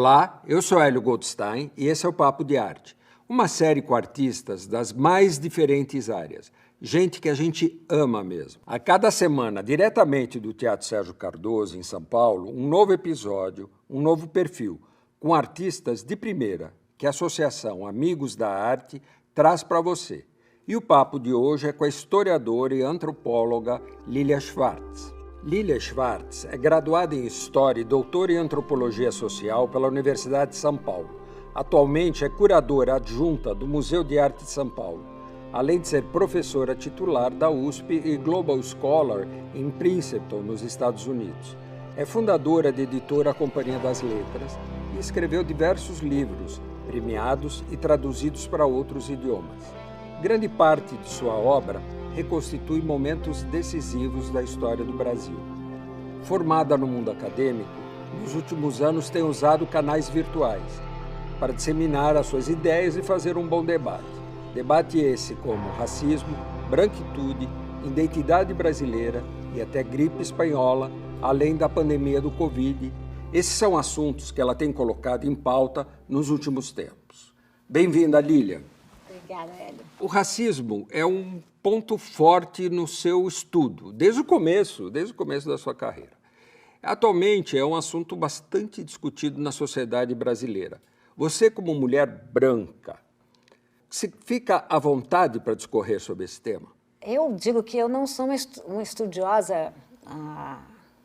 Olá, eu sou Hélio Goldstein e esse é o Papo de Arte, uma série com artistas das mais diferentes áreas, gente que a gente ama mesmo. A cada semana, diretamente do Teatro Sérgio Cardoso, em São Paulo, um novo episódio, um novo perfil, com artistas de primeira, que a Associação Amigos da Arte traz para você. E o papo de hoje é com a historiadora e antropóloga Lilia Schwartz. Lilia Schwartz é graduada em História e doutora em Antropologia Social pela Universidade de São Paulo. Atualmente é curadora adjunta do Museu de Arte de São Paulo, além de ser professora titular da USP e Global Scholar em Princeton, nos Estados Unidos. É fundadora da editora Companhia das Letras e escreveu diversos livros, premiados e traduzidos para outros idiomas. Grande parte de sua obra reconstitui momentos decisivos da história do Brasil. Formada no mundo acadêmico, nos últimos anos tem usado canais virtuais para disseminar as suas ideias e fazer um bom debate. Debate esse como racismo, branquitude, identidade brasileira e até gripe espanhola, além da pandemia do Covid. Esses são assuntos que ela tem colocado em pauta nos últimos tempos. Bem-vinda, Lilia. Obrigada, Hélio. O racismo é um ponto forte no seu estudo, desde o começo da sua carreira. Atualmente é um assunto bastante discutido na sociedade brasileira. Você, como mulher branca, fica à vontade para discorrer sobre esse tema? Eu digo que eu não sou uma estudiosa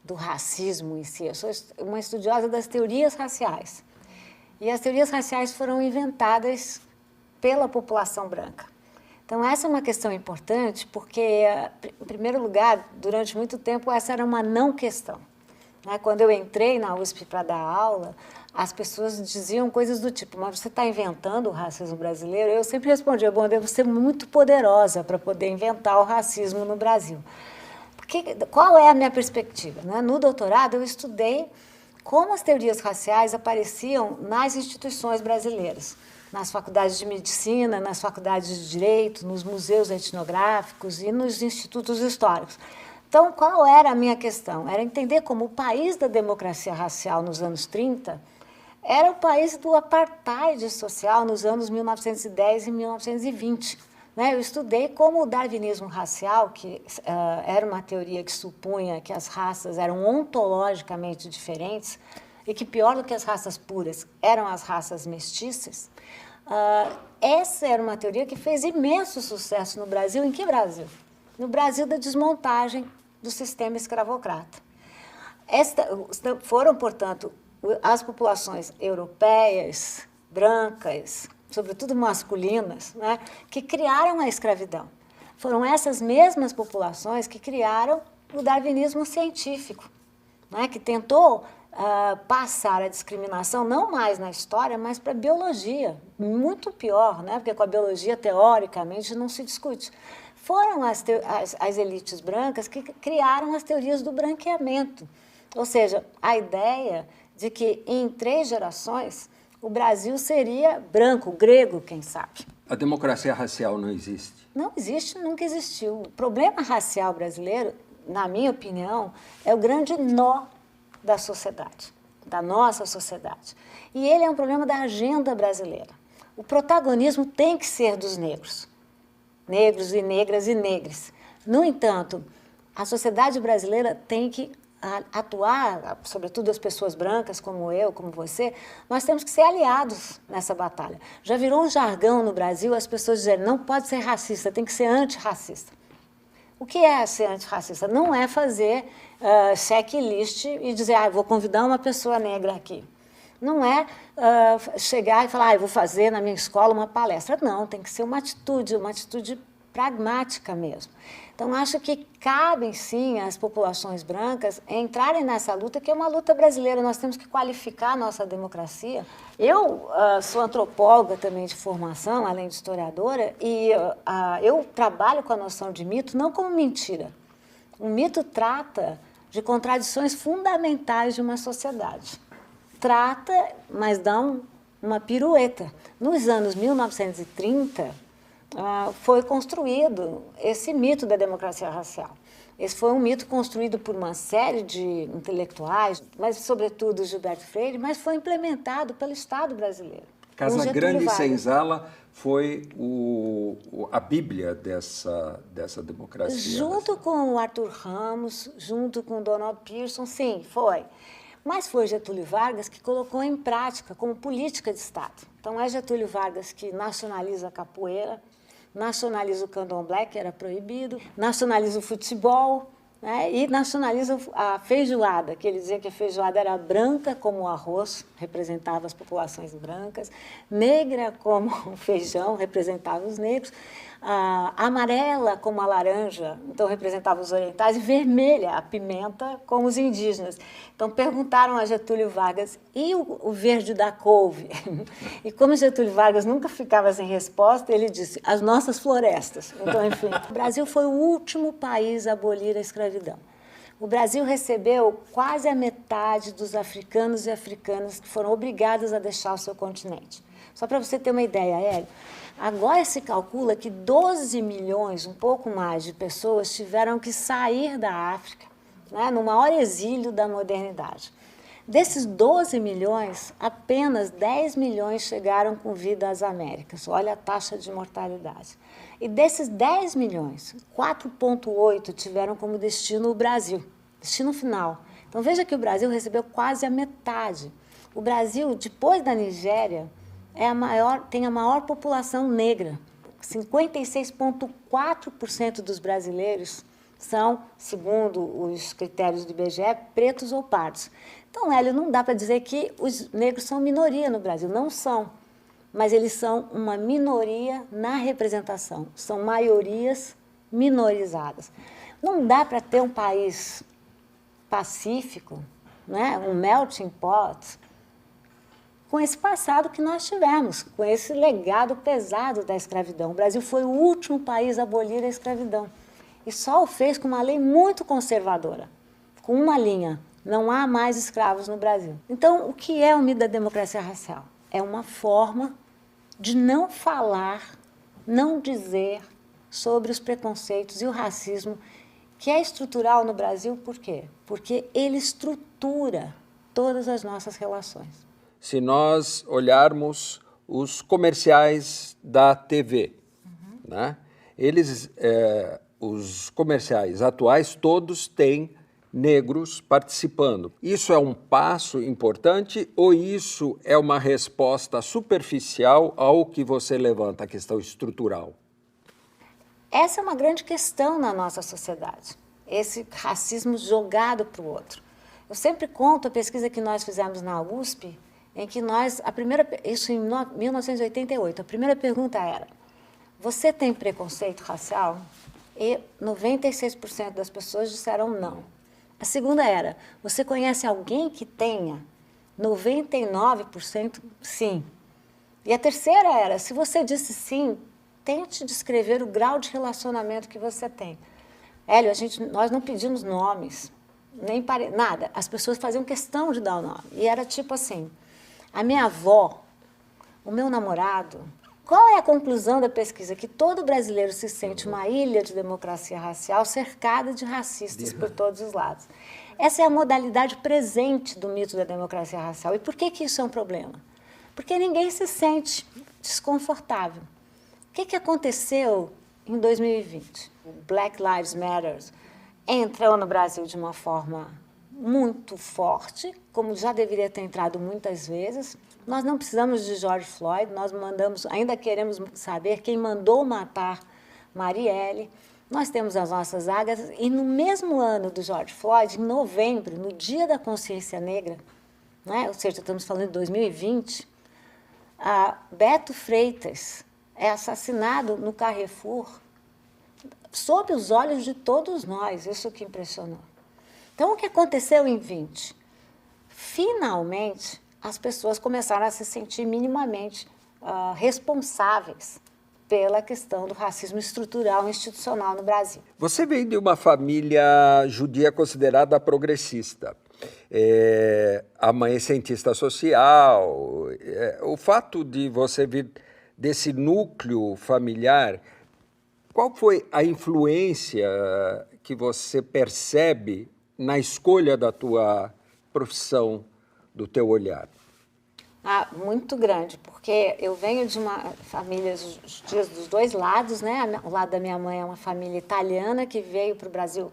do racismo em si, eu sou uma estudiosa das teorias raciais. E as teorias raciais foram inventadas pela população branca. Então, essa é uma questão importante porque, em primeiro lugar, durante muito tempo, essa era uma não questão. Quando eu entrei na USP para dar aula, as pessoas diziam coisas do tipo, mas você está inventando o racismo brasileiro? Eu sempre respondia, bom, eu devo ser muito poderosa para poder inventar o racismo no Brasil. Qual é a minha perspectiva? No doutorado, eu estudei como as teorias raciais apareciam nas instituições brasileiras, nas faculdades de medicina, nas faculdades de direito, nos museus etnográficos e nos institutos históricos. Então, qual era a minha questão? Era entender como o país da democracia racial nos anos 30 era o país do apartheid social nos anos 1910 e 1920. Eu estudei como o darwinismo racial, que era uma teoria que supunha que as raças eram ontologicamente diferentes e que, pior do que as raças puras, eram as raças mestiças. Essa era uma teoria que fez imenso sucesso no Brasil. Em que Brasil? No Brasil da desmontagem do sistema escravocrata. Foram, portanto, as populações europeias, brancas, sobretudo masculinas, que criaram a escravidão. Foram essas mesmas populações que criaram o darwinismo científico, que tentou passar a discriminação não mais na história, mas para a biologia. Muito pior, porque com a biologia, teoricamente, não se discute. Foram as elites brancas que criaram as teorias do branqueamento, ou seja, a ideia de que em 3 gerações o Brasil seria branco, grego, quem sabe. A democracia racial não existe? Não existe, nunca existiu. O problema racial brasileiro, na minha opinião, é o grande nó da sociedade, da nossa sociedade. E ele é um problema da agenda brasileira. O protagonismo tem que ser dos negros. Negros e negras e negres. No entanto, a sociedade brasileira tem que atuar, sobretudo as pessoas brancas como eu, como você, nós temos que ser aliados nessa batalha. Já virou um jargão no Brasil as pessoas dizerem, não pode ser racista, tem que ser antirracista. O que é ser antirracista? Não é fazer checklist e dizer, vou convidar uma pessoa negra aqui. Não é chegar e falar, vou fazer na minha escola uma palestra. Não, tem que ser uma atitude pragmática mesmo. Então, acho que cabem, sim, às populações brancas entrarem nessa luta, que é uma luta brasileira. Nós temos que qualificar a nossa democracia. Eu sou antropóloga também de formação, além de historiadora, e eu trabalho com a noção de mito não como mentira. O mito trata de contradições fundamentais de uma sociedade. Trata, mas dá uma pirueta. Nos anos 1930, foi construído esse mito da democracia racial. Esse foi um mito construído por uma série de intelectuais, mas sobretudo Gilberto Freire, mas foi implementado pelo Estado brasileiro. Casa Grande Senzala foi a bíblia dessa democracia. Junto com o Arthur Ramos, junto com o Donald Pearson, sim, foi. Mas foi Getúlio Vargas que colocou em prática como política de Estado. Então, é Getúlio Vargas que nacionaliza a capoeira, nacionaliza o candomblé, que era proibido, nacionaliza o futebol, né, e nacionaliza a feijoada, que ele dizia que a feijoada era branca como o arroz, representava as populações brancas, negra como o feijão, representava os negros, amarela como a laranja, então representava os orientais, e vermelha, a pimenta, como os indígenas. Então perguntaram a Getúlio Vargas, e o verde da couve? E como Getúlio Vargas nunca ficava sem resposta, ele disse, as nossas florestas. Então, enfim, o Brasil foi o último país a abolir a escravidão. O Brasil recebeu quase a metade dos africanos e africanas que foram obrigados a deixar o seu continente. Só para você ter uma ideia, Hélio, agora se calcula que 12 milhões, um pouco mais, de pessoas tiveram que sair da África, né, no maior exílio da modernidade. Desses 12 milhões, apenas 10 milhões chegaram com vida às Américas. Olha a taxa de mortalidade. E desses 10 milhões, 4,8 tiveram como destino o Brasil, destino final. Então veja que o Brasil recebeu quase a metade. O Brasil, depois da Nigéria, tem a maior população negra. 56,4% dos brasileiros são, segundo os critérios do IBGE, pretos ou pardos. Então, Hélio, não dá para dizer que os negros são minoria no Brasil, não são. Mas eles são uma minoria na representação, são maiorias minorizadas. Não dá para ter um país pacífico, né, um melting pot, com esse passado que nós tivemos, com esse legado pesado da escravidão. O Brasil foi o último país a abolir a escravidão. E só o fez com uma lei muito conservadora, com uma linha: não há mais escravos no Brasil. Então, o que é o mito da democracia racial? É uma forma de não falar, não dizer sobre os preconceitos e o racismo, que é estrutural no Brasil. Por quê? Porque ele estrutura todas as nossas relações. Se nós olharmos os comerciais da TV, né? Os comerciais atuais, todos têm negros participando. Isso é um passo importante ou isso é uma resposta superficial ao que você levanta, a questão estrutural? Essa é uma grande questão na nossa sociedade, esse racismo jogado para o outro. Eu sempre conto a pesquisa que nós fizemos na USP, em que isso em 1988, a primeira pergunta era: você tem preconceito racial? E 96% das pessoas disseram não. A segunda era: você conhece alguém que tenha? 99% sim. E a terceira era: se você disse sim, tente descrever o grau de relacionamento que você tem. Hélio, nós não pedimos nomes, nem nada. As pessoas faziam questão de dar o nome. E era tipo assim: a minha avó, o meu namorado. Qual é a conclusão da pesquisa? Que todo brasileiro se sente uma ilha de democracia racial cercada de racistas por todos os lados. Essa é a modalidade presente do mito da democracia racial. E por que isso é um problema? Porque ninguém se sente desconfortável. O que aconteceu em 2020? O Black Lives Matter entrou no Brasil de uma forma muito forte, como já deveria ter entrado muitas vezes. Nós não precisamos de George Floyd, ainda queremos saber quem mandou matar Marielle. Nós temos as nossas águas, e no mesmo ano do George Floyd, em novembro, no Dia da Consciência Negra, né, ou seja, estamos falando de 2020, Beto Freitas é assassinado no Carrefour, sob os olhos de todos nós, isso que impressionou. Então, o que aconteceu em 20? Finalmente, as pessoas começaram a se sentir minimamente responsáveis pela questão do racismo estrutural e institucional no Brasil. Você vem de uma família judia considerada progressista. A mãe é cientista social. O fato de você vir desse núcleo familiar, qual foi a influência que você percebe na escolha da tua profissão, do teu olhar? Muito grande, porque eu venho de uma família dos dois lados, né? O lado da minha mãe é uma família italiana que veio para o Brasil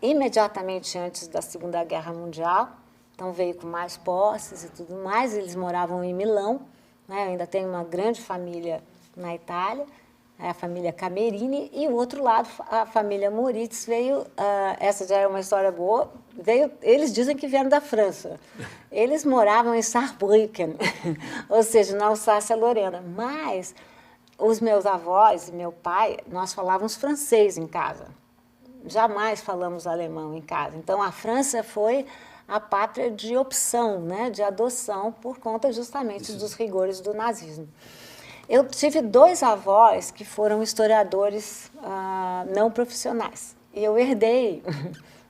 imediatamente antes da Segunda Guerra Mundial, então veio com mais posses e tudo mais. Eles moravam em Milão, né? Eu ainda tenho uma grande família na Itália, a família Camerini, e o outro lado, a família Moritz veio, essa já é uma história boa, eles dizem que vieram da França. Eles moravam em Saarbrücken, ou seja, na Alsácia-Lorena, mas os meus avós e meu pai, nós falávamos francês em casa, jamais falamos alemão em casa. Então, a França foi a pátria de opção, né, de adoção, por conta justamente dos rigores do nazismo. Eu tive dois avós que foram historiadores não profissionais. E eu herdei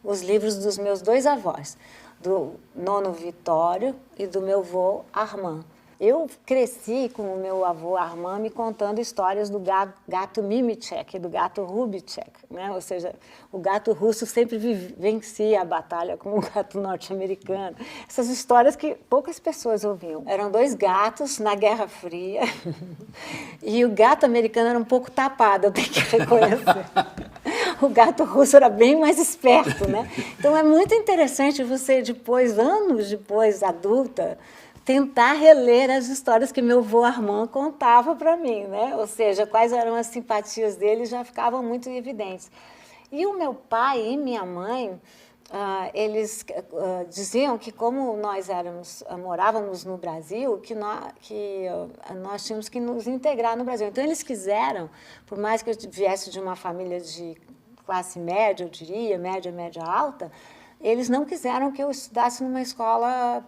os livros dos meus dois avós, do nono Vitório e do meu avô Armand. Eu cresci com o meu avô Armand me contando histórias do gato Mimichek e do gato Rubitschek, né? Ou seja, o gato russo sempre vencia a batalha com o gato norte-americano. Essas histórias que poucas pessoas ouviam. Eram dois gatos na Guerra Fria e o gato americano era um pouco tapado, eu tenho que reconhecer. O gato russo era bem mais esperto, né? Então é muito interessante você depois, anos depois, adulta, tentar reler as histórias que meu avô Armand contava para mim, né? Ou seja, quais eram as simpatias dele já ficavam muito evidentes. E o meu pai e minha mãe, eles diziam que como nós morávamos no Brasil, que nós tínhamos que nos integrar no Brasil. Então, eles quiseram, por mais que eu viesse de uma família de classe média, eu diria, média alta, eles não quiseram que eu estudasse numa escola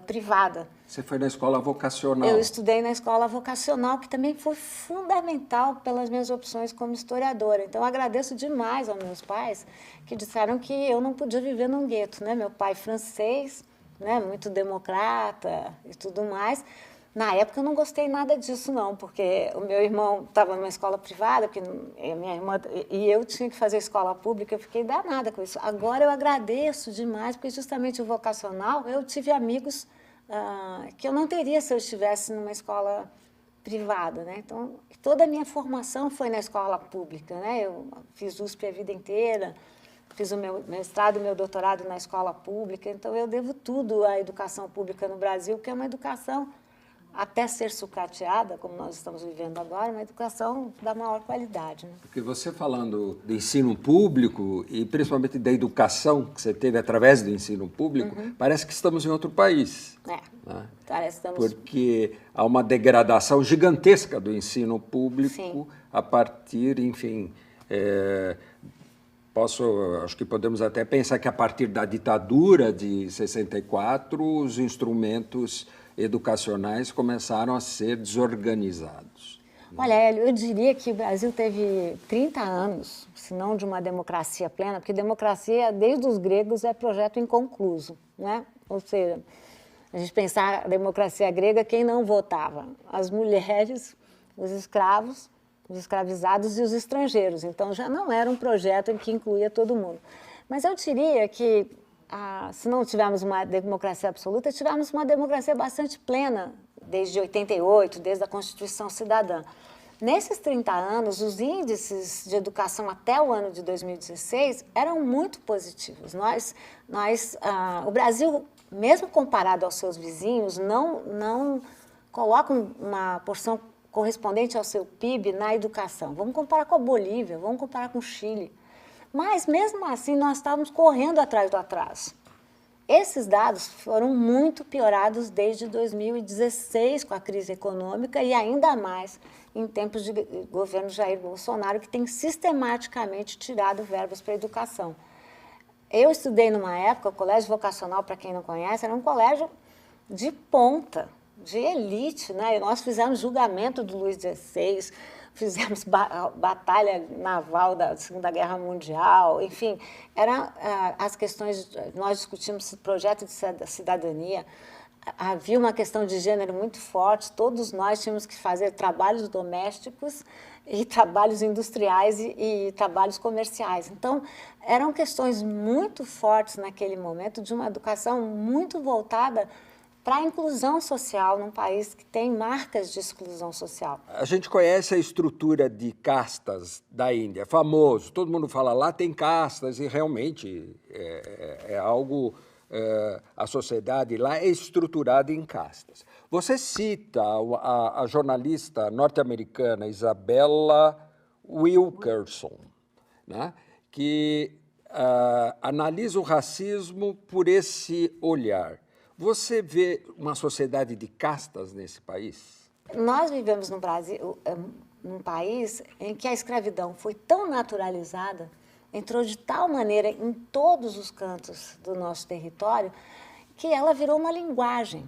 privada. Você foi na escola vocacional? Eu estudei na escola vocacional, que também foi fundamental pelas minhas opções como historiadora. Então, eu agradeço demais aos meus pais, que disseram que eu não podia viver num gueto, né? Meu pai francês, né? Muito democrata e tudo mais. Na época, eu não gostei nada disso, não, porque o meu irmão estava numa escola privada, porque minha irmã e eu tinha que fazer escola pública, eu fiquei danada com isso. Agora, eu agradeço demais, porque justamente o vocacional, eu tive amigos que eu não teria se eu estivesse numa escola privada, né? Então, toda a minha formação foi na escola pública, né? Eu fiz USP a vida inteira, fiz o meu mestrado e meu doutorado na escola pública, então eu devo tudo à educação pública no Brasil, que é uma educação, até ser sucateada, como nós estamos vivendo agora, uma educação da maior qualidade, né? Porque você falando do ensino público e principalmente da educação que você teve através do ensino público, parece que estamos em outro país. Né? Parece que estamos... Porque há uma degradação gigantesca do ensino público. Sim. A partir, enfim... acho que podemos até pensar que a partir da ditadura de 64, os instrumentos educacionais começaram a ser desorganizados. Olha, Hélio, eu diria que o Brasil teve 30 anos, se não de uma democracia plena, porque democracia, desde os gregos, é projeto inconcluso, né? Ou seja, a gente pensar a democracia grega, quem não votava? As mulheres, os escravos, os escravizados e os estrangeiros. Então, já não era um projeto em que incluía todo mundo. Mas eu diria que, se não tivermos uma democracia absoluta, tivemos uma democracia bastante plena, desde 88, desde a Constituição Cidadã. Nesses 30 anos, os índices de educação até o ano de 2016 eram muito positivos. O Brasil, mesmo comparado aos seus vizinhos, não coloca uma porção correspondente ao seu PIB na educação. Vamos comparar com a Bolívia, vamos comparar com o Chile. Mas, mesmo assim, nós estávamos correndo atrás do atraso. Esses dados foram muito piorados desde 2016, com a crise econômica, e ainda mais em tempos de governo Jair Bolsonaro, que tem sistematicamente tirado verbas para a educação. Eu estudei numa época, o Colégio Vocacional, para quem não conhece, era um colégio de ponta, de elite, né? Nós fizemos julgamento do Luís XVI, fizemos batalha naval da Segunda Guerra Mundial, enfim, as questões, nós discutimos projeto de cidadania, havia uma questão de gênero muito forte, todos nós tínhamos que fazer trabalhos domésticos e trabalhos industriais e trabalhos comerciais. Então, eram questões muito fortes naquele momento, de uma educação muito voltada para a inclusão social num país que tem marcas de exclusão social. A gente conhece a estrutura de castas da Índia, é famoso, todo mundo fala lá tem castas e realmente é algo, a sociedade lá é estruturada em castas. Você cita a jornalista norte-americana Isabella Wilkerson, né, que analisa o racismo por esse olhar. Você vê uma sociedade de castas nesse país? Nós vivemos no Brasil, num país em que a escravidão foi tão naturalizada, entrou de tal maneira em todos os cantos do nosso território, que ela virou uma linguagem.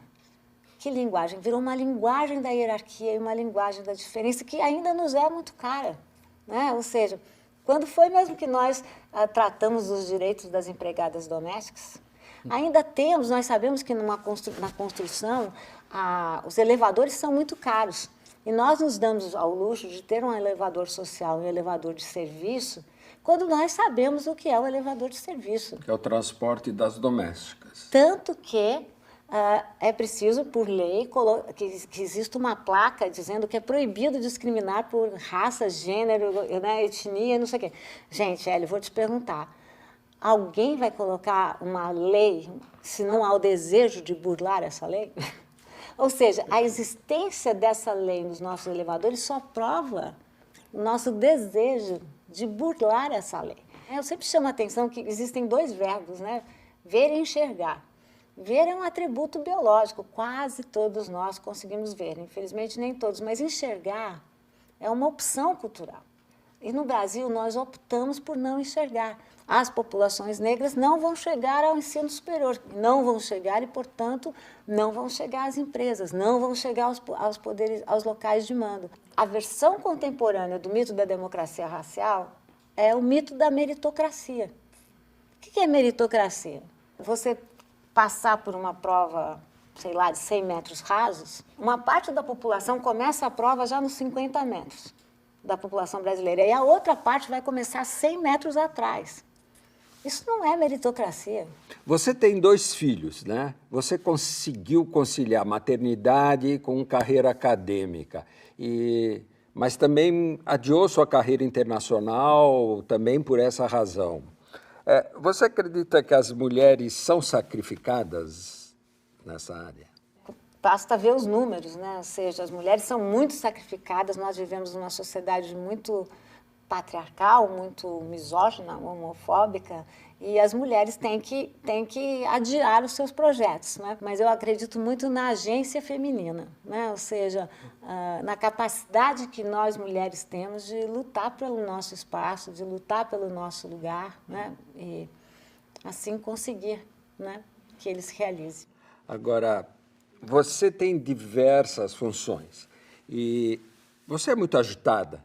Que linguagem? Virou uma linguagem da hierarquia e uma linguagem da diferença que ainda nos é muito cara, né? Ou seja, quando foi mesmo que nós tratamos dos direitos das empregadas domésticas, ainda temos, nós sabemos que na construção, os elevadores são muito caros. E nós nos damos ao luxo de ter um elevador social e um elevador de serviço, quando nós sabemos o que é o elevador de serviço. Que é o transporte das domésticas. Tanto que é preciso, por lei, que exista uma placa dizendo que é proibido discriminar por raça, gênero, né, etnia, não sei o quê. Gente, Hélio, vou te perguntar. Alguém vai colocar uma lei se não há o desejo de burlar essa lei? Ou seja, a existência dessa lei nos nossos elevadores só prova o nosso desejo de burlar essa lei. Eu sempre chamo a atenção que existem dois verbos, né? Ver e enxergar. Ver é um atributo biológico, quase todos nós conseguimos ver, infelizmente nem todos, mas enxergar é uma opção cultural. E no Brasil nós optamos por não enxergar. As populações negras não vão chegar ao ensino superior, não vão chegar e, portanto, não vão chegar às empresas, não vão chegar aos poderes, aos locais de mando. A versão contemporânea do mito da democracia racial é o mito da meritocracia. O que é meritocracia? Você passar por uma prova, sei lá, de 100 metros rasos, uma parte da população começa a prova já nos 50 metros da população brasileira, e a outra parte vai começar 100 metros atrás. Isso não é meritocracia. Você tem 2 filhos, né? Você conseguiu conciliar maternidade com carreira acadêmica, mas também adiou sua carreira internacional também por essa razão. Você acredita que as mulheres são sacrificadas nessa área? Basta ver os números, né? Ou seja, as mulheres são muito sacrificadas, nós vivemos numa sociedade muito patriarcal, muito misógina, homofóbica, e as mulheres têm que adiar os seus projetos, né? Mas eu acredito muito na agência feminina, né? Ou seja, na capacidade que nós mulheres temos de lutar pelo nosso espaço, de lutar pelo nosso lugar, né? E assim conseguir, né, que eles se realizem. Agora, você tem diversas funções e você é muito agitada.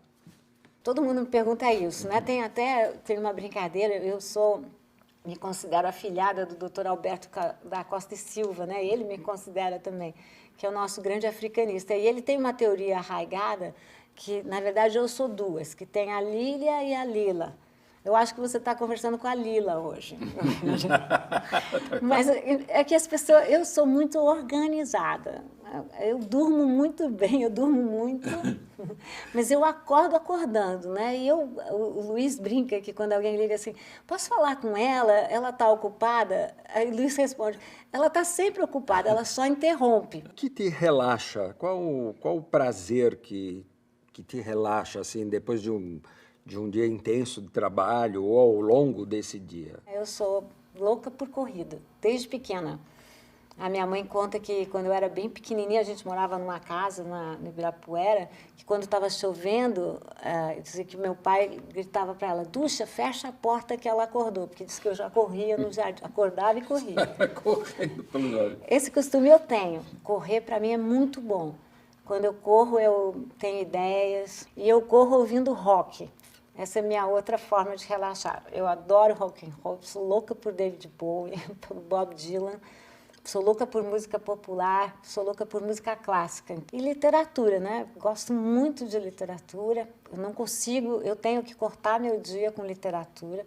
Todo mundo me pergunta isso, né? Tem uma brincadeira, me considero afilhada do Dr. Alberto da Costa e Silva, né? Ele me considera também, que é o nosso grande africanista. E ele tem uma teoria arraigada que, na verdade, eu sou duas, que tem a Lília e a Lila. Eu acho que você está conversando com a Lila hoje. Mas é que as pessoas... Eu sou muito organizada. Eu durmo muito bem, eu durmo muito. Mas eu acordo acordando, né? E o Luiz brinca que quando alguém liga assim, posso falar com ela? Ela está ocupada? Aí o Luiz responde, ela está sempre ocupada, ela só interrompe. O que te relaxa? Qual o prazer que te relaxa, assim, depois de um dia intenso de trabalho ou ao longo desse dia? Eu sou louca por corrida, desde pequena. A minha mãe conta que quando eu era bem pequenininha, a gente morava numa casa no Ibirapuera, que quando estava chovendo, dizia que meu pai gritava para ela, Ducha, fecha a porta que ela acordou, porque disse que eu já corria no jardim, acordava e corria. Correndo pelo jardim. Esse costume eu tenho, correr para mim é muito bom. Quando eu corro, eu tenho ideias, e eu corro ouvindo rock. Essa é a minha outra forma de relaxar. Eu adoro rock and roll, sou louca por David Bowie, por Bob Dylan. Sou louca por música popular, sou louca por música clássica. E literatura, né? Gosto muito de literatura. Eu não consigo, eu tenho que cortar meu dia com literatura.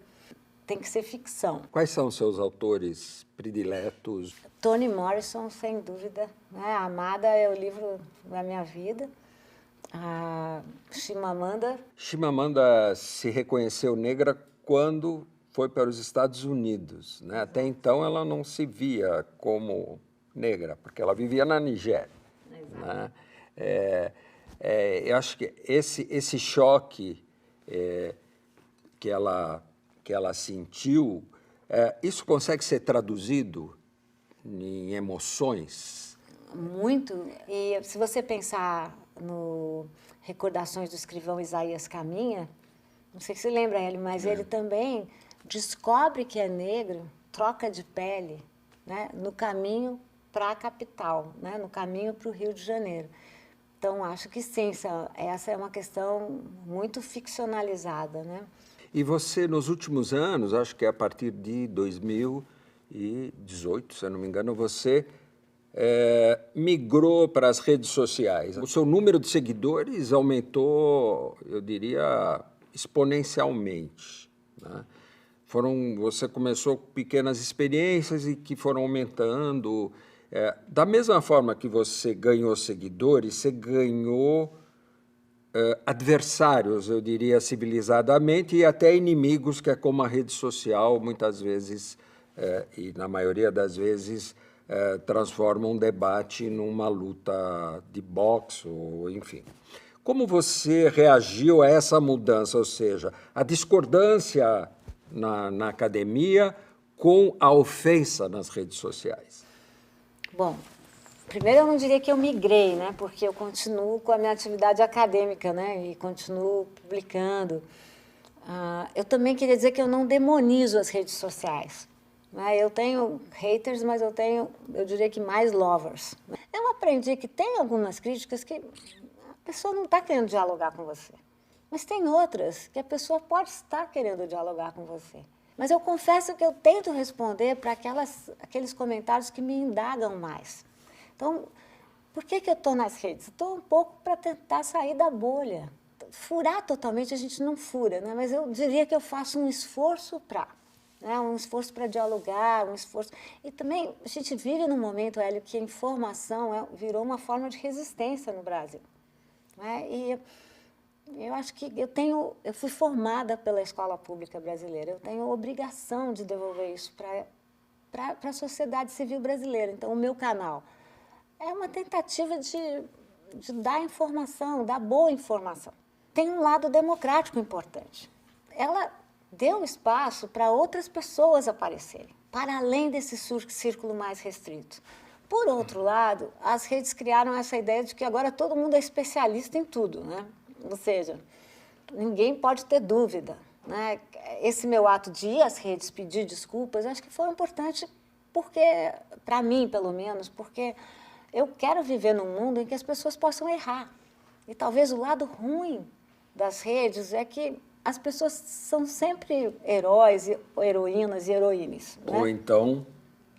Tem que ser ficção. Quais são seus autores prediletos? Toni Morrison, sem dúvida, né? Amada é o livro da minha vida. A Chimamanda. Chimamanda se reconheceu negra quando foi para os Estados Unidos, né? Até então ela não se via como negra, porque ela vivia na Nigéria, né? Eu acho que esse choque que ela sentiu, isso consegue ser traduzido em emoções? Muito. E se você pensar no Recordações do Escrivão Isaías Caminha, não sei se você lembra ele, mas ele também descobre que é negro, troca de pele, né, no caminho para a capital, né, no caminho para o Rio de Janeiro. Então, acho que sim, essa é uma questão muito ficcionalizada, né? E você, nos últimos anos, acho que a partir de 2018, se eu não me engano, você migrou para as redes sociais. O seu número de seguidores aumentou, eu diria, exponencialmente, né? Você começou com pequenas experiências e que foram aumentando. Da mesma forma que você ganhou seguidores, você ganhou adversários, eu diria, civilizadamente, e até inimigos, que é como a rede social, muitas vezes, e na maioria das vezes, transforma um debate numa luta de boxe, ou enfim. Como você reagiu a essa mudança, ou seja, a discordância na academia com a ofensa nas redes sociais? Bom, primeiro eu não diria que eu migrei, né? Porque eu continuo com a minha atividade acadêmica, né? E continuo publicando. Eu também queria dizer que eu não demonizo as redes sociais, né? Eu tenho haters, mas eu diria que mais lovers. Eu aprendi que tem algumas críticas que a pessoa não está querendo dialogar com você. Mas tem outras que a pessoa pode estar querendo dialogar com você. Mas eu confesso que eu tento responder para aqueles comentários que me indagam mais. Então, por que eu estou nas redes? Estou um pouco para tentar sair da bolha. Furar totalmente a gente não fura, né? Mas eu diria que eu faço um esforço para, né? Um esforço para dialogar, um esforço... E também a gente vive num momento, Hélio, que a informação virou uma forma de resistência no Brasil, né? E eu acho que eu fui formada pela escola pública brasileira, eu tenho a obrigação de devolver isso para a sociedade civil brasileira. Então, o meu canal é uma tentativa de dar informação, dar boa informação. Tem um lado democrático importante. Ela deu espaço para outras pessoas aparecerem, para além desse círculo mais restrito. Por outro lado, as redes criaram essa ideia de que agora todo mundo é especialista em tudo, né? Ou seja, ninguém pode ter dúvida, né? Esse meu ato de ir às redes pedir desculpas, acho que foi importante porque, para mim, pelo menos, porque eu quero viver num mundo em que as pessoas possam errar. E talvez o lado ruim das redes é que as pessoas são sempre heróis, heroínas e heroínas, né? Ou então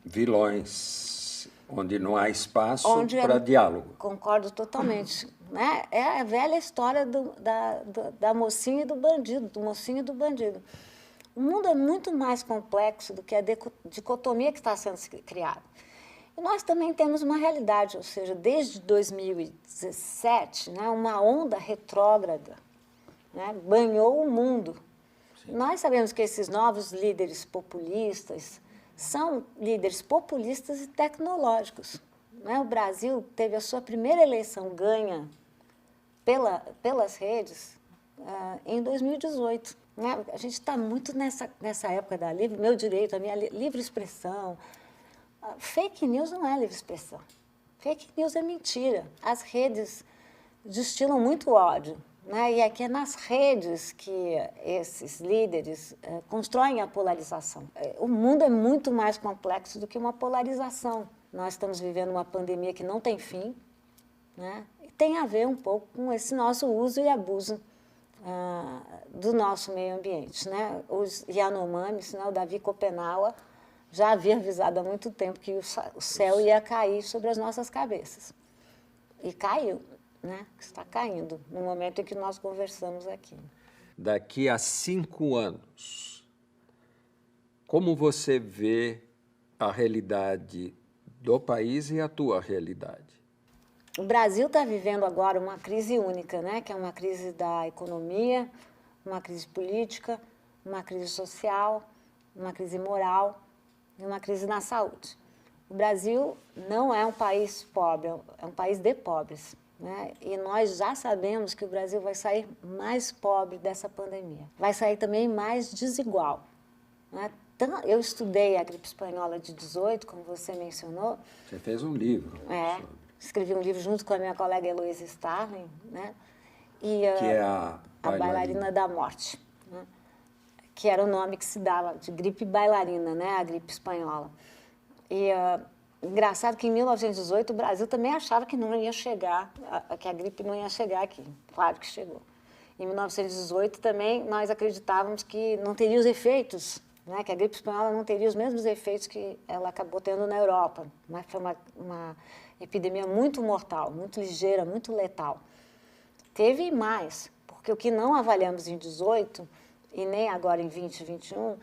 vilões, onde não há espaço para diálogo. Concordo totalmente. Né? É a velha história da mocinha e do bandido, do mocinho e do bandido. O mundo é muito mais complexo do que a dicotomia que está sendo criada. E nós também temos uma realidade, ou seja, desde 2017, né, uma onda retrógrada, né, banhou o mundo. Sim. Nós sabemos que esses novos líderes populistas são líderes populistas e tecnológicos. Né? O Brasil teve a sua primeira eleição ganha pelas redes em 2018. Né? A gente está muito nessa época da meu direito, a minha livre expressão. Fake news não é livre expressão. Fake news é mentira. As redes destilam muito ódio. Né? E é nas redes que esses líderes constroem a polarização. O mundo é muito mais complexo do que uma polarização. Nós estamos vivendo uma pandemia que não tem fim, né? E tem a ver um pouco com esse nosso uso e abuso do nosso meio ambiente. Né? Os Yanomamis, né? O Davi Kopenawa, já havia avisado há muito tempo que o céu ia cair sobre as nossas cabeças. E caiu, né? Está caindo no momento em que nós conversamos aqui. Daqui a 5 anos, como você vê a realidade do país e a tua realidade? O Brasil está vivendo agora uma crise única, né? Que é uma crise da economia, uma crise política, uma crise social, uma crise moral e uma crise na saúde. O Brasil não é um país pobre, é um país de pobres, né? E nós já sabemos que o Brasil vai sair mais pobre dessa pandemia. Vai sair também mais desigual, né? Eu estudei a gripe espanhola de 18, como você mencionou. Você fez um livro. Escrevi um livro junto com a minha colega Heloísa Starling, né? E, que é a bailarina da morte, né? Que era o nome que se dava, de gripe bailarina, né? A gripe espanhola. E engraçado que em 1918 o Brasil também achava que não ia chegar, que a gripe não ia chegar aqui. Claro que chegou. Em 1918 também nós acreditávamos que não teria os efeitos, né? Que a gripe espanhola não teria os mesmos efeitos que ela acabou tendo na Europa. Mas foi uma epidemia muito mortal, muito ligeira, muito letal. Teve mais, porque o que não avaliamos em 18 e nem agora em 20 e 21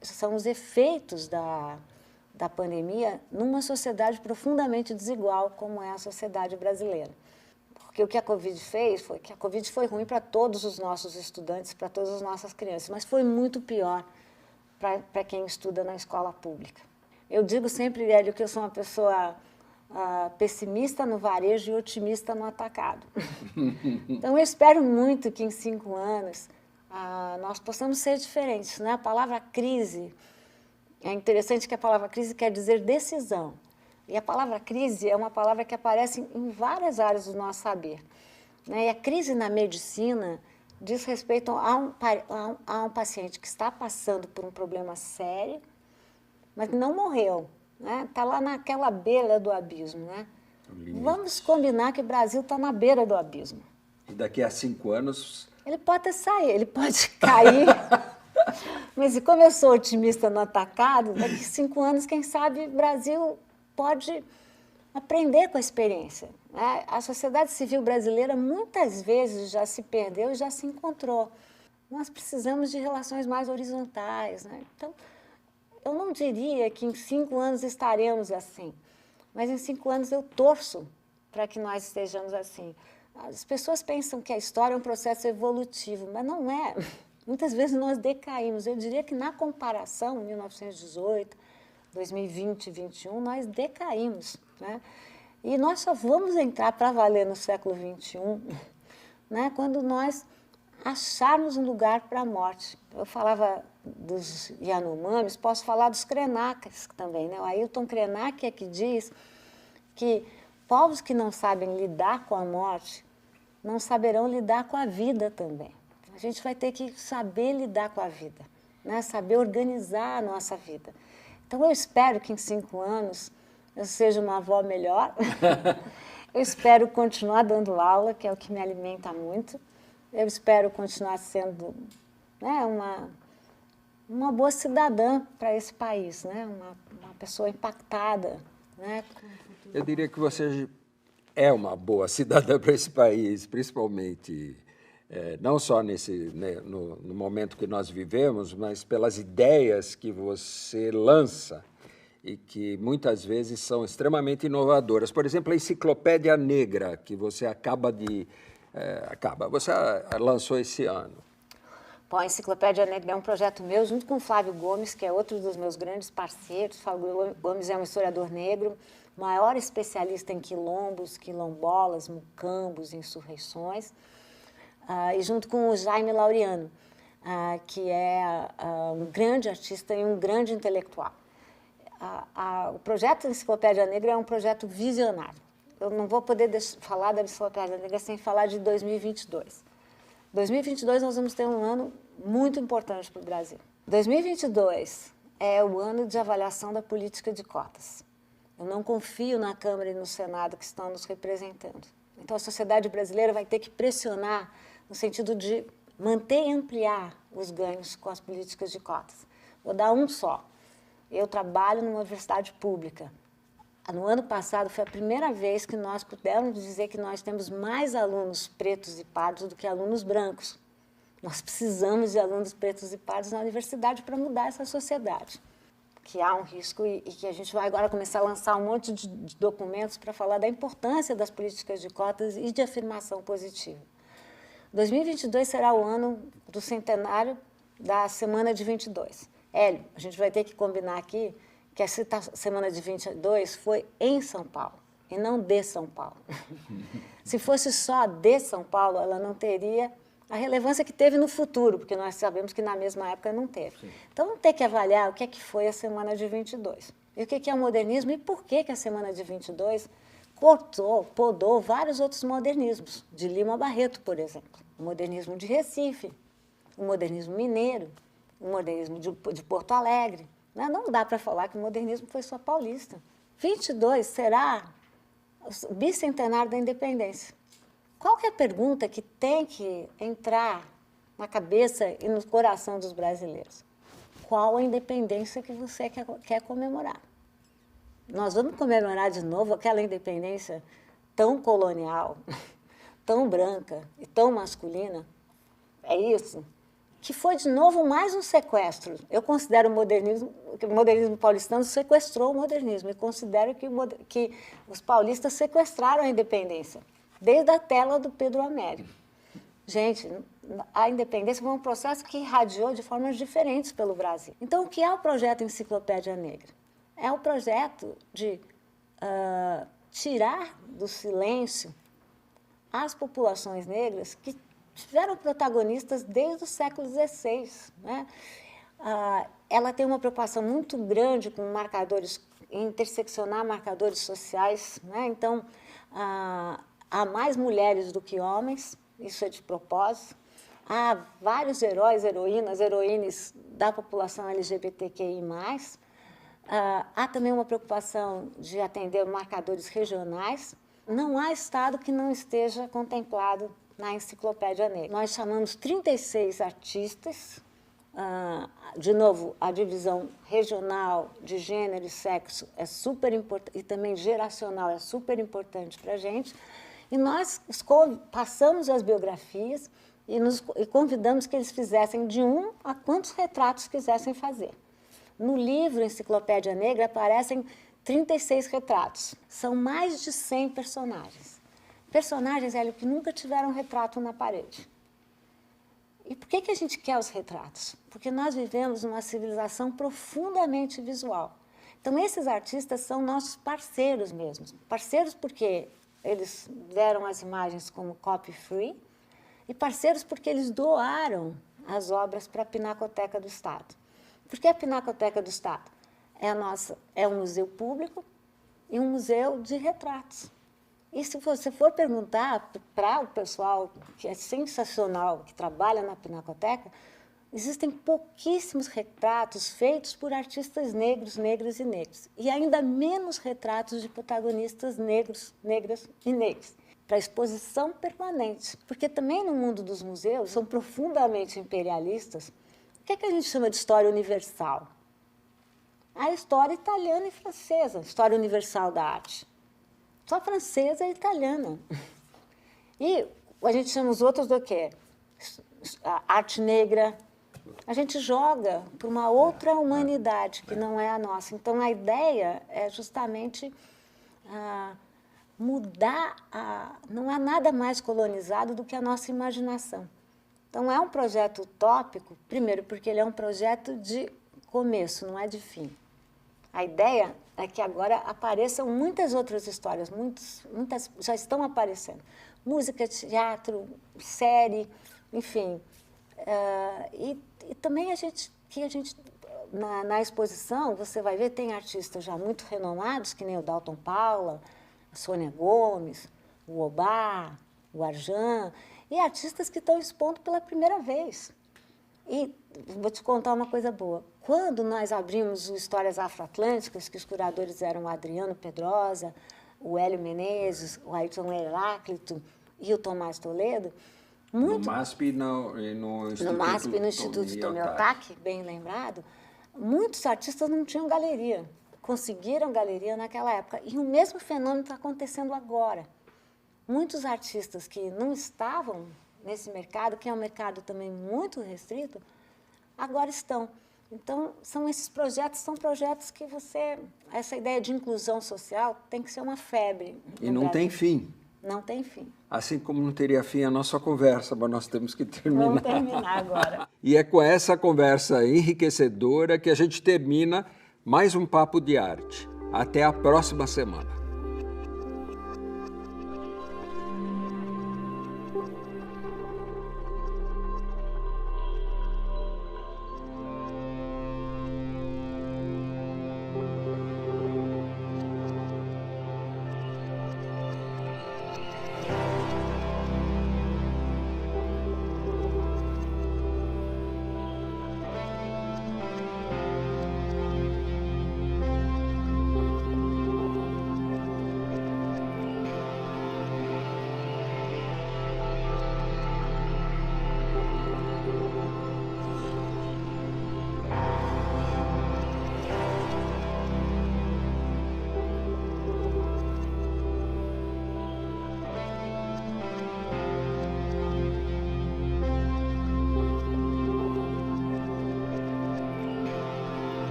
são os efeitos da pandemia numa sociedade profundamente desigual como é a sociedade brasileira. Porque o que a Covid fez foi que a Covid foi ruim para todos os nossos estudantes, para todas as nossas crianças, mas foi muito pior para quem estuda na escola pública. Eu digo sempre, Hélio, que eu sou uma pessoa pessimista no varejo e otimista no atacado. Então, eu espero muito que em 5 anos nós possamos ser diferentes, né? A palavra crise, é interessante que a palavra crise quer dizer decisão. E a palavra crise é uma palavra que aparece em várias áreas do nosso saber, né? E a crise na medicina diz respeito a um paciente que está passando por um problema sério, mas que não morreu, né? Está lá naquela beira do abismo, né? Vamos combinar que o Brasil está na beira do abismo. E daqui a 5 anos... Ele pode até sair, ele pode cair. Mas como eu sou otimista no atacado, daqui a 5 anos, quem sabe, o Brasil pode aprender com a experiência, né? A sociedade civil brasileira muitas vezes já se perdeu e já se encontrou. Nós precisamos de relações mais horizontais, né? Então, eu não diria que em 5 anos estaremos assim, mas em 5 anos eu torço para que nós estejamos assim. As pessoas pensam que a história é um processo evolutivo, mas não é. Muitas vezes nós decaímos. Eu diria que na comparação, 1918, 2020 e 2021, nós decaímos, né? E nós só vamos entrar para valer no século XXI, né, quando nós acharmos um lugar para a morte. Eu falava dos Yanomamis, posso falar dos Krenacas também, né? O Ailton Krenak é que diz que povos que não sabem lidar com a morte não saberão lidar com a vida também. A gente vai ter que saber lidar com a vida, né? Saber organizar a nossa vida. Então, eu espero que em 5 anos eu seja uma avó melhor. Eu espero continuar dando aula, que é o que me alimenta muito. Eu espero continuar sendo, né, uma boa cidadã para esse país, né? Uma pessoa impactada, né? Eu diria que você é uma boa cidadã para esse país, principalmente não só no momento que nós vivemos, mas pelas ideias que você lança e que muitas vezes são extremamente inovadoras. Por exemplo, a Enciclopédia Negra, que você você lançou esse ano. Bom, a Enciclopédia Negra é um projeto meu, junto com o Flávio Gomes, que é outro dos meus grandes parceiros. Flávio Gomes é um historiador negro, maior especialista em quilombos, quilombolas, mucambos, insurreições, e junto com o Jaime Laureano, que é um grande artista e um grande intelectual. O projeto Enciclopédia Negra é um projeto visionário. Eu não vou poder falar da Enciclopédia Negra sem falar de 2022. 2022 nós vamos ter um ano muito importante para o Brasil. 2022 é o ano de avaliação da política de cotas. Eu não confio na Câmara e no Senado que estão nos representando. Então, a sociedade brasileira vai ter que pressionar no sentido de manter e ampliar os ganhos com as políticas de cotas. Vou dar um só. Eu trabalho numa universidade pública. No ano passado foi a primeira vez que nós pudemos dizer que nós temos mais alunos pretos e pardos do que alunos brancos. Nós precisamos de alunos pretos e pardos na universidade para mudar essa sociedade. Que há um risco e que a gente vai agora começar a lançar um monte de documentos para falar da importância das políticas de cotas e de afirmação positiva. 2022 será o ano do centenário da Semana de 22. Hélio, a gente vai ter que combinar aqui que a Semana de 22 foi em São Paulo e não de São Paulo. Se fosse só de São Paulo, ela não teria a relevância que teve no futuro, porque nós sabemos que na mesma época não teve. Sim. Então, vamos ter que avaliar o que é que foi a Semana de 22. E o que é o modernismo e por que a Semana de 22 podou vários outros modernismos, de Lima Barreto, por exemplo. O modernismo de Recife, o modernismo mineiro, o modernismo de Porto Alegre. Não dá para falar que o modernismo foi só paulista. 22 será o bicentenário da independência. Qual que é a pergunta que tem que entrar na cabeça e no coração dos brasileiros? Qual a independência que você quer comemorar? Nós vamos comemorar de novo aquela independência tão colonial, tão branca e tão masculina? É isso? Que foi, de novo, mais um sequestro. Eu considero que o modernismo paulistano sequestrou o modernismo e considero que os paulistas sequestraram a independência, desde a tela do Pedro Américo. Gente, a independência foi um processo que irradiou de formas diferentes pelo Brasil. Então, o que é o projeto Enciclopédia Negra? É o projeto de tirar do silêncio as populações negras que tiveram protagonistas desde o século XVI. Né? Ela tem uma preocupação muito grande com marcadores, interseccionar marcadores sociais. Né? Então, há mais mulheres do que homens, isso é de propósito. Há vários heróis, heroínas da população LGBTQI+. Há também uma preocupação de atender marcadores regionais. Não há estado que não esteja contemplado na Enciclopédia Negra. Nós chamamos 36 artistas, de novo, a divisão regional de gênero e sexo é super importante, e também geracional é super importante para a gente, e nós passamos as biografias e convidamos que eles fizessem de 1 a quantos retratos quisessem fazer. No livro Enciclopédia Negra aparecem 36 retratos, são mais de 100 personagens. Personagens, Hélio, que nunca tiveram um retrato na parede. E por que a gente quer os retratos? Porque nós vivemos numa civilização profundamente visual. Então, esses artistas são nossos parceiros mesmos. Parceiros porque eles deram as imagens como copy free e parceiros porque eles doaram as obras para a Pinacoteca do Estado. Por que a Pinacoteca do Estado? É um museu público e um museu de retratos. E se você for perguntar para o pessoal, que é sensacional, que trabalha na Pinacoteca, existem pouquíssimos retratos feitos por artistas negros, negras e negros. E ainda menos retratos de protagonistas negros, negras e negros, para exposição permanente. Porque também no mundo dos museus são profundamente imperialistas. O que a gente chama de história universal? A história italiana e francesa, história universal da arte. Só francesa e italiana. E a gente chama os outros do quê? A arte negra. A gente joga para uma outra humanidade que não é a nossa. Então, a ideia é justamente mudar. Não há nada mais colonizado do que a nossa imaginação. Então, é um projeto utópico, primeiro, porque ele é um projeto de começo, não é de fim. A ideia é que agora apareçam muitas outras histórias, muitas já estão aparecendo. Música, teatro, série, enfim. E também na exposição, você vai ver, tem artistas já muito renomados, que nem o Dalton Paula, a Sônia Gomes, o Obá, o Arjan, e artistas que estão expondo pela primeira vez. E vou te contar uma coisa boa. Quando nós abrimos o Histórias Afroatlânticas, que os curadores eram o Adriano Pedrosa, o Hélio Menezes, o Ayrton Heráclito e o Tomás Toledo, no MASP e no Instituto Tomé Otaki, bem lembrado, muitos artistas não tinham galeria, conseguiram galeria naquela época. E o mesmo fenômeno está acontecendo agora. Muitos artistas que não estavam nesse mercado, que é um mercado também muito restrito, agora estão. Então, são projetos que essa ideia de inclusão social tem que ser uma febre. E não tem fim. Não tem fim. Assim como não teria fim a nossa conversa, mas nós temos que terminar. Vamos terminar agora. E é com essa conversa enriquecedora que a gente termina mais um Papo de Arte. Até a próxima semana.